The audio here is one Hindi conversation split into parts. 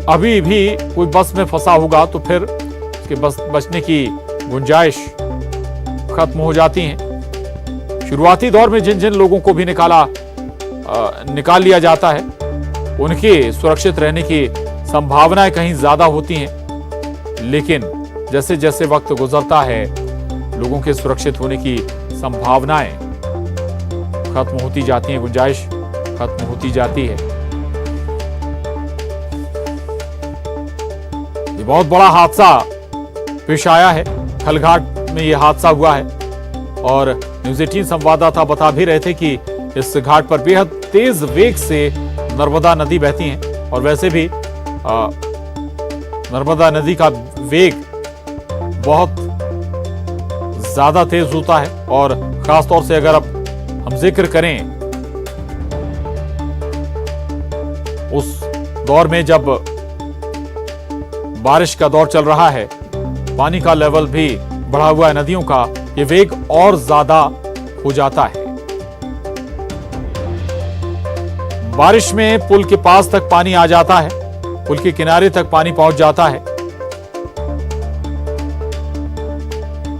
अभी भी कोई बस में फंसा होगा तो फिर उसके बचने की गुंजाइश खत्म हो जाती है। शुरुआती दौर में जिन जिन लोगों को भी निकाल लिया जाता है उनके सुरक्षित रहने की संभावनाएं कहीं ज्यादा होती हैं, लेकिन जैसे जैसे वक्त गुजरता है लोगों के सुरक्षित होने की संभावनाएं खत्म होती जाती हैं, गुंजाइश खत्म होती जाती है। ये बहुत बड़ा हादसा पेश आया है, खलघाट में यह हादसा हुआ है और न्यूज़ 18 संवाददाता बता भी रहे थे कि इस घाट पर बेहद तेज वेग से नर्मदा नदी बहती है और वैसे भी नर्मदा नदी का वेग बहुत ज्यादा तेज होता है और खासतौर से अगर अब हम जिक्र करें उस दौर में जब बारिश का दौर चल रहा है, पानी का लेवल भी बढ़ा हुआ है, नदियों का ये वेग और ज्यादा हो जाता है। बारिश में पुल के पास तक पानी आ जाता है, पुल के किनारे तक पानी पहुंच जाता है।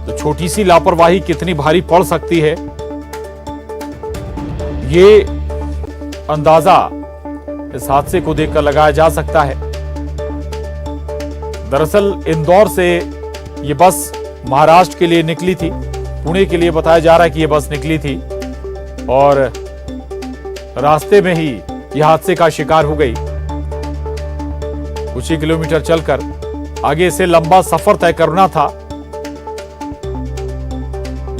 तो छोटी सी लापरवाही कितनी भारी पड़ सकती है, ये अंदाजा इस हादसे को देखकर लगाया जा सकता है। दरअसल इंदौर से ये बस महाराष्ट्र के लिए निकली थी, पुणे के लिए बताया जा रहा है कि ये बस निकली थी और रास्ते में ही यह हादसे का शिकार हो गई। कुछ ही किलोमीटर चलकर आगे से लंबा सफर तय करना था,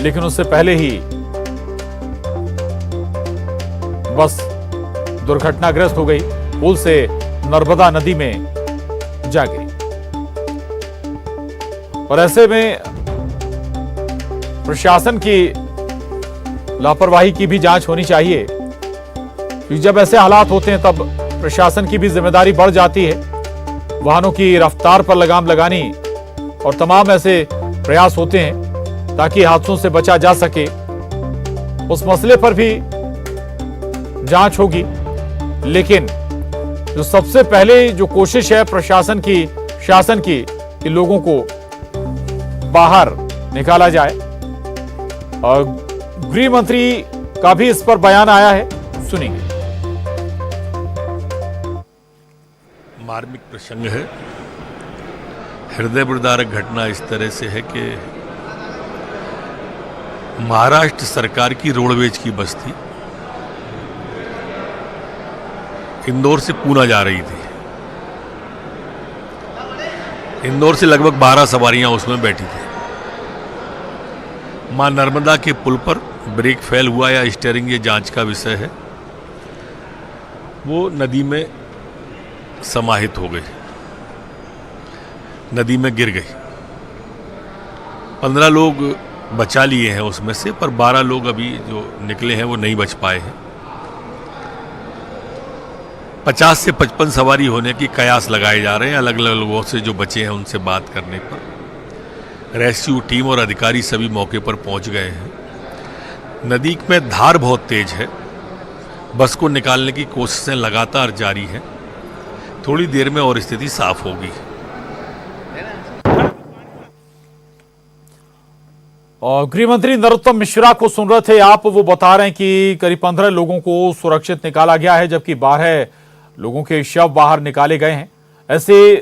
लेकिन उससे पहले ही बस दुर्घटनाग्रस्त हो गई, पुल से नर्मदा नदी में जा गई। और ऐसे में प्रशासन की लापरवाही की भी जांच होनी चाहिए, क्योंकि जब ऐसे हालात होते हैं तब प्रशासन की भी जिम्मेदारी बढ़ जाती है। वाहनों की रफ्तार पर लगाम लगानी और तमाम ऐसे प्रयास होते हैं ताकि हादसों से बचा जा सके। उस मसले पर भी जांच होगी, लेकिन जो सबसे पहले जो कोशिश है प्रशासन की, शासन की, कि लोगों को बाहर निकाला जाए। और गृह मंत्री का भी इस पर बयान आया है, सुनिए। मार्मिक प्रसंग है, हृदय विदारक घटना इस तरह से है कि महाराष्ट्र सरकार की रोडवेज की बस थी, इंदौर से पूना जा रही थी। इंदौर से लगभग 12 सवारियां उसमें बैठी थी। मां नर्मदा के पुल पर ब्रेक फेल हुआ या स्टीयरिंग, ये जांच का विषय है। वो नदी में समाहित हो गई, नदी में गिर गई। 15 लोग बचा लिए हैं उसमें से, पर 12 लोग अभी जो निकले हैं वो नहीं बच पाए हैं। 50 से 55 सवारी होने की कयास लगाए जा रहे हैं। अलग अलग लोगों से जो बचे हैं उनसे बात करने पर रेस्क्यू टीम और अधिकारी सभी मौके पर पहुंच गए हैं। नदी में धार बहुत तेज है, बस को निकालने की कोशिशें लगातार जारी हैं। थोड़ी देर में और स्थिति साफ होगी। और गृह मंत्री नरोत्तम मिश्रा को सुन रहे थे आप, वो बता रहे हैं कि करीब 15 लोगों को सुरक्षित निकाला गया है, जबकि 12 लोगों के शव बाहर निकाले गए हैं। ऐसे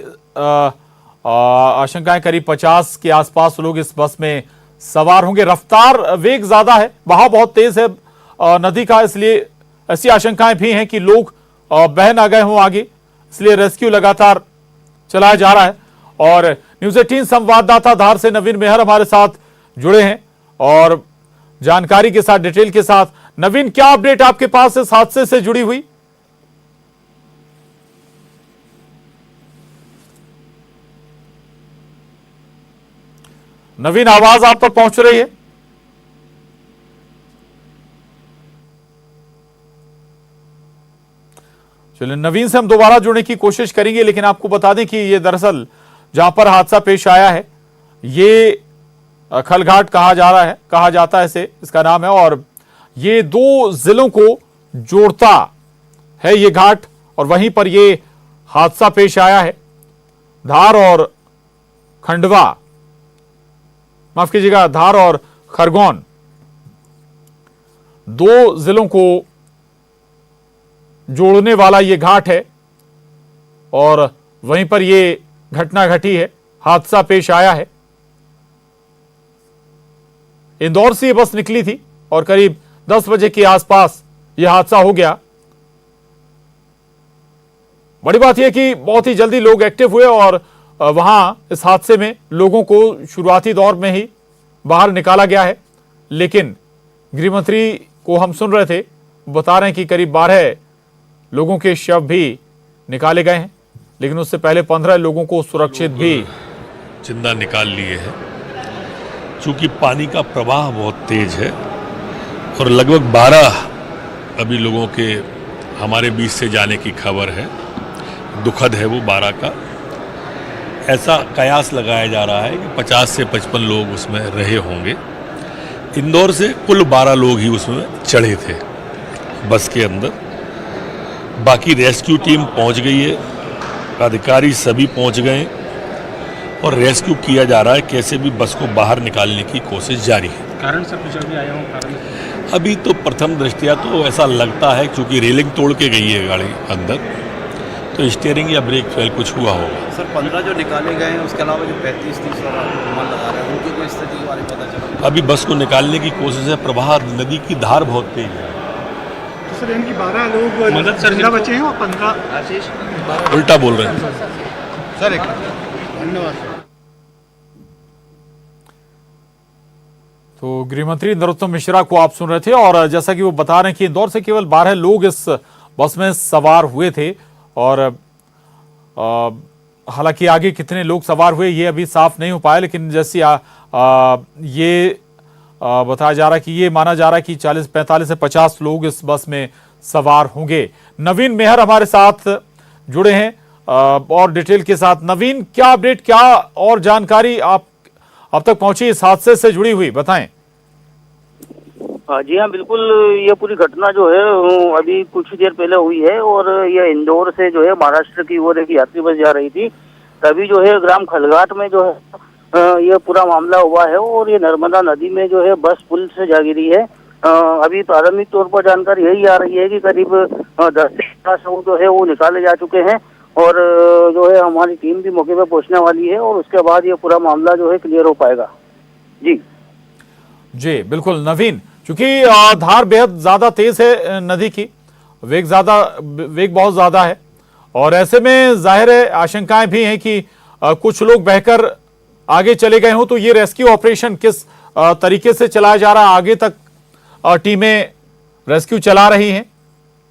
आशंकाएं करीब 50 के आसपास लोग इस बस में सवार होंगे। रफ्तार वेग ज्यादा है, बहाव बहुत तेज है नदी का, इसलिए ऐसी आशंकाएं भी हैं कि लोग बह ना गए हों आगे, इसलिए रेस्क्यू लगातार चलाया जा रहा है। और न्यूज़ 18 संवाददाता धार से नवीन मेहर हमारे साथ जुड़े हैं और जानकारी के साथ, डिटेल के साथ। नवीन, क्या अपडेट आपके पास इस हादसे से जुड़ी हुई? नवीन, आवाज आप तक पहुंच रही है? चलिए, नवीन से हम दोबारा जुड़ने की कोशिश करेंगे, लेकिन आपको बता दें कि ये दरअसल जहां पर हादसा पेश आया है ये खलघाट कहा जाता है इसे, इसका नाम है। और ये 2 जिलों को जोड़ता है ये घाट, और वहीं पर ये हादसा पेश आया है। धार और खंडवा, माफ कीजिएगा, धार और खरगोन, दो जिलों को जोड़ने वाला यह घाट है और वहीं पर यह घटना घटी है, हादसा पेश आया है। इंदौर से यह बस निकली थी और करीब 10 बजे के आसपास यह हादसा हो गया। बड़ी बात यह कि बहुत ही जल्दी लोग एक्टिव हुए और वहां इस हादसे में लोगों को शुरुआती दौर में ही बाहर निकाला गया है। लेकिन गृह मंत्री को हम सुन रहे थे, बता रहे हैं कि करीब 12 लोगों के शव भी निकाले गए हैं, लेकिन उससे पहले 15 लोगों को सुरक्षित भी जिंदा निकाल लिए हैं। चूंकि पानी का प्रवाह बहुत तेज है और लगभग 12 अभी लोगों के हमारे बीच से जाने की खबर है। दुखद है वो 12 का। ऐसा कयास लगाया जा रहा है कि 50 से 55 लोग उसमें रहे होंगे। इंदौर से कुल 12 लोग ही उसमें चढ़े थे बस के अंदर। बाकी रेस्क्यू टीम पहुंच गई है, अधिकारी सभी पहुंच गए और रेस्क्यू किया जा रहा है। कैसे भी बस को बाहर निकालने की कोशिश जारी है। कारण सब कुछ अभी आया हूँ कारण अभी तो प्रथम दृष्टया तो ऐसा लगता है, क्योंकि रेलिंग तोड़ के गई है गाड़ी अंदर, तो स्टीयरिंग या ब्रेक फेल कुछ हुआ होगा। सर 15 जो निकाले गए हैं, उसके अलावा जो 35-30 रुमाल लगा रहे हैं, उनकी कोई स्थिति के बारे में पता चला? अभी बस को निकालने की कोशिश है। प्रवाह नदी की धार बहुत तेज है। तो सर इनकी 12 लोग जिंदा बचे हैं और 15 उल्टा बोल रहे हैं सर। एक धन्यवाद। तो गृहमंत्री नरोत्तम मिश्रा को आप सुन रहे थे और जैसा कि वो बता रहे हैं कि इंदौर से केवल 12 लोग इस बस में सवार हुए थे और हालांकि आगे कितने लोग सवार हुए ये अभी साफ नहीं हो पाया, लेकिन जैसे ये बताया जा रहा है कि ये माना जा रहा है कि 45 से 50 लोग इस बस में सवार होंगे। नवीन मेहर हमारे साथ जुड़े हैं और डिटेल के साथ। नवीन, क्या अपडेट, क्या और जानकारी आप अब तक पहुंची इस हादसे से जुड़ी हुई, बताएं। जी हाँ, बिल्कुल। ये पूरी घटना जो है अभी कुछ देर पहले हुई है और ये इंदौर से जो है महाराष्ट्र की ओर एक यात्री बस जा रही थी। तभी जो है ग्राम खलघाट में जो है ये पूरा मामला हुआ है और ये नर्मदा नदी में जो है बस पुल से जा गिरी है। अभी प्रारंभिक तौर पर जानकारी यही आ रही है कि करीब 10 से 15 शव जो है वो निकाले जा चुके हैं और जो है हमारी टीम भी मौके पर पहुंचने वाली है और उसके बाद ये पूरा मामला जो है क्लियर हो पाएगा। जी बिल्कुल नवीन, क्योंकि धार बेहद ज्यादा तेज है नदी की, वेग बहुत ज्यादा है और ऐसे में जाहिर है आशंकाएं भी हैं कि कुछ लोग बहकर आगे चले गए हों। तो ये रेस्क्यू ऑपरेशन किस तरीके से चलाया जा रहा है? आगे तक टीमें रेस्क्यू चला रही हैं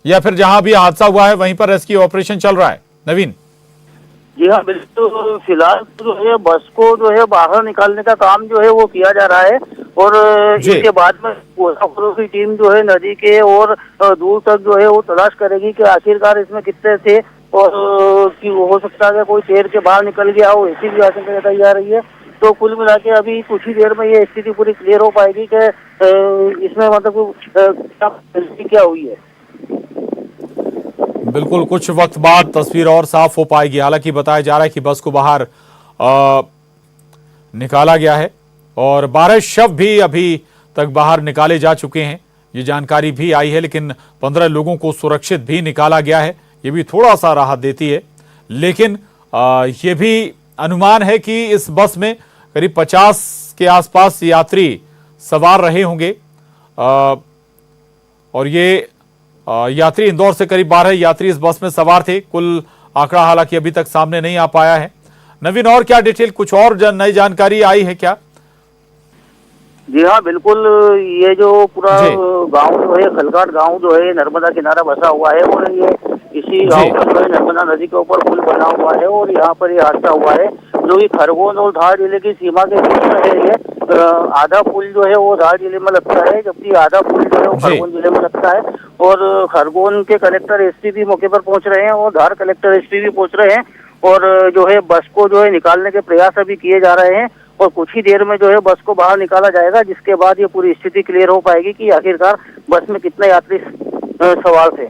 या फिर जहां भी हादसा हुआ है वहीं पर रेस्क्यू ऑपरेशन चल रहा है? नवीन जी हाँ, बिल्कुल। फिलहाल जो है बस को जो है बाहर निकालने का काम जो है वो किया जा रहा है और इसके बाद में गोताखोरों की टीम जो है नदी के और दूर तक जो है वो तलाश करेगी कि आखिरकार इसमें कितने थे और कि हो सकता है कोई तैर के बाहर निकल गया हो, ऐसी भी आशंका जताई जा रही है। तो कुल मिला के अभी कुछ ही देर में ये स्थिति पूरी क्लियर हो पाएगी कि इसमें मतलब क्या हुई है। बिल्कुल, कुछ वक्त बाद तस्वीर और साफ हो पाएगी। हालांकि बताया जा रहा है कि बस को बाहर निकाला गया है और 12 शव भी अभी तक बाहर निकाले जा चुके हैं, ये जानकारी भी आई है। लेकिन 15 लोगों को सुरक्षित भी निकाला गया है, ये भी थोड़ा सा राहत देती है। लेकिन ये भी अनुमान है कि इस बस में करीब 50 के आसपास यात्री सवार रहे होंगे और ये यात्री इंदौर से करीब 12 यात्री इस बस में सवार थे। कुल आंकड़ा हालांकि अभी तक सामने नहीं आ पाया है। नवीन, और क्या डिटेल, कुछ और नई जानकारी आई है क्या? जी हाँ, बिल्कुल। ये जो पूरा गांव जो है खलघाट गांव जो है नर्मदा किनारा बसा हुआ है और ये इसी गांव में जो है नर्मदा नदी के ऊपर पुल बना हुआ है और यहाँ पर ये हादसा हुआ है जो कि खरगोन और धार जिले की सीमा के बीच में है। ये आधा पुल जो है वो धार जिले में लगता है जबकि आधा पुल जो है वो खरगोन जिले में लगता है और खरगोन के कलेक्टर एसपी भी मौके पर पहुंच रहे हैं और धार कलेक्टर एसपी भी पहुंच रहे हैं और जो है बस को जो है निकालने के प्रयास अभी किए जा रहे हैं और कुछ ही देर में जो है बस को बाहर निकाला जाएगा, जिसके बाद ये पूरी स्थिति क्लियर हो पाएगी कि आखिरकार बस में कितने यात्री सवार थे।